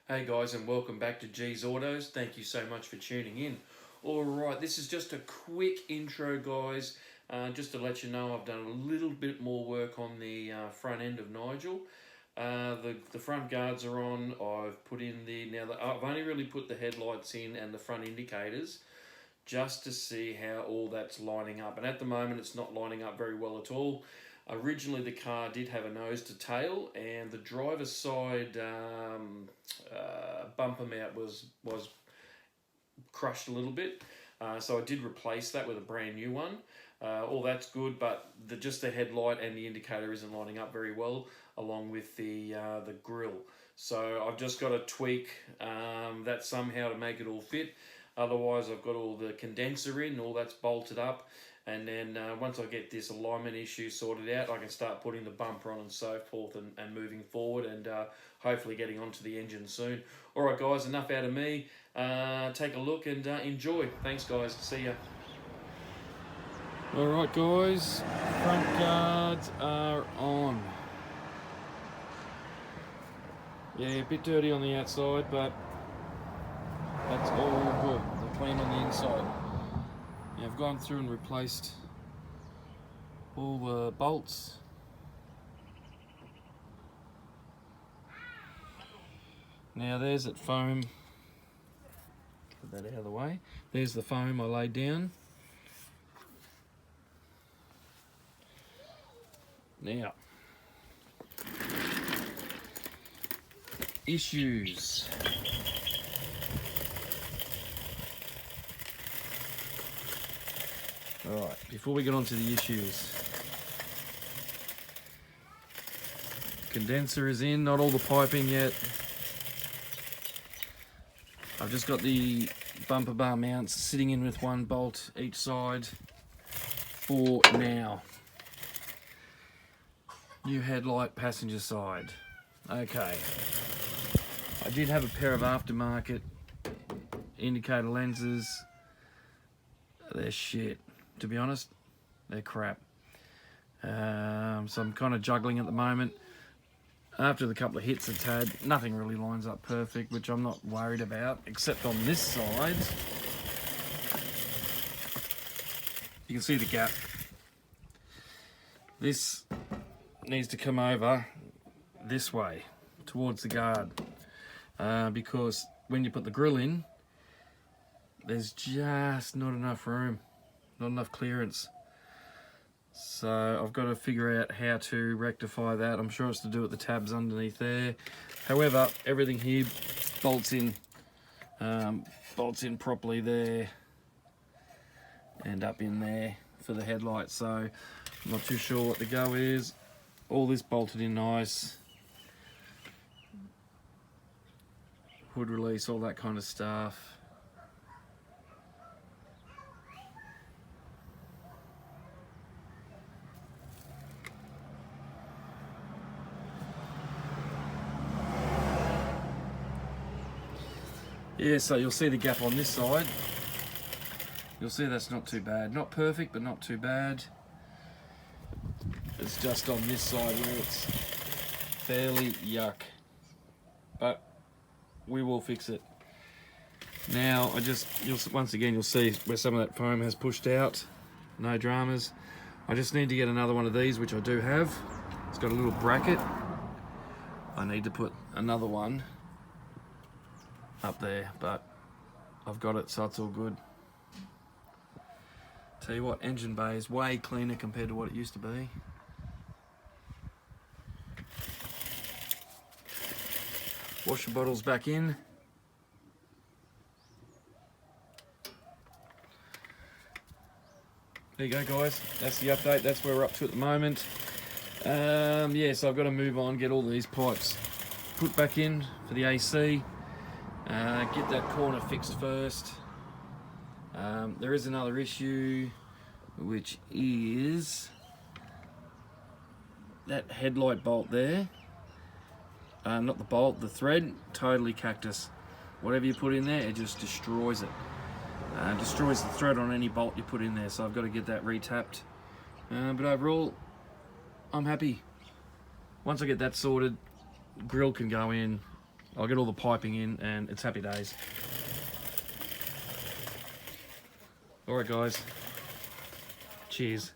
Hey guys, and welcome back to G's Autos. Thank you so much for tuning in. Alright, this is just a quick intro, guys, just to let you know I've done a little bit more work on the front end of Nigel. The front guards are on. I've put in I've only really put the headlights in and the front indicators just to see how all that's lining up. And at the moment, it's not lining up very well at all. Originally, the car did have a nose to tail, and the driver's side bumper mount was crushed a little bit. So I did replace that with a brand new one. All that's good, but just the headlight and the indicator isn't lining up very well, along with the grille. So I've just got to tweak that somehow to make it all fit. Otherwise, I've got all the condenser in, all that's bolted up. And then once I get this alignment issue sorted out, I can start putting the bumper on and so forth and moving forward and hopefully getting onto the engine soon. All right, guys, enough out of me. Take a look and enjoy. Thanks, guys. See ya. All right, guys. Front guards are on. Yeah, a bit dirty on the outside, but that's all good. They're clean on the inside. Yeah, I've gone through and replaced all the bolts. Now there's that foam. Put that out of the way. There's the foam I laid down. Now, issues. Alright, before we get on to the issues. Condenser is in, not all the piping yet. I've just got the bumper bar mounts sitting in with one bolt each side for now. New headlight, passenger side. Okay. I did have a pair of aftermarket indicator lenses. They're shit. To be honest, they're crap. So I'm kind of juggling at the moment. After the couple of hits it's had, nothing really lines up perfect, which I'm not worried about, except on this side. You can see the gap. This needs to come over this way, towards the guard, because when you put the grill in, there's just not enough room. Not enough clearance. So I've got to figure out how to rectify that. I'm sure it's to do with the tabs underneath there. However, everything here bolts in properly there and up in there for the headlight. So I'm not too sure what the go is. All this bolted in nice. Hood release, all that kind of stuff. Yeah, so you'll see the gap on this side. You'll see that's not too bad. Not perfect, but not too bad. It's just on this side where it's fairly yuck. But we will fix it. Now, once again, you'll see where some of that foam has pushed out. No dramas. I just need to get another one of these, which I do have. It's got a little bracket. I need to put another one up there, but I've got it, so it's all good. Tell you what, engine bay is way cleaner compared to what it used to be. Washer bottles back in. There you go, guys. That's the update. That's where we're up to at the moment. Yeah, so I've got to move on, get all these pipes put back in for the AC. Get that corner fixed first. There is another issue, which is that headlight bolt there. Not the bolt, the thread, totally cactus. Whatever you put in there, it just destroys it. Destroys the thread on any bolt you put in there, so I've got to get that retapped. But overall, I'm happy. Once I get that sorted, grill can go in, I'll get all the piping in and it's happy days. All right, guys. Cheers.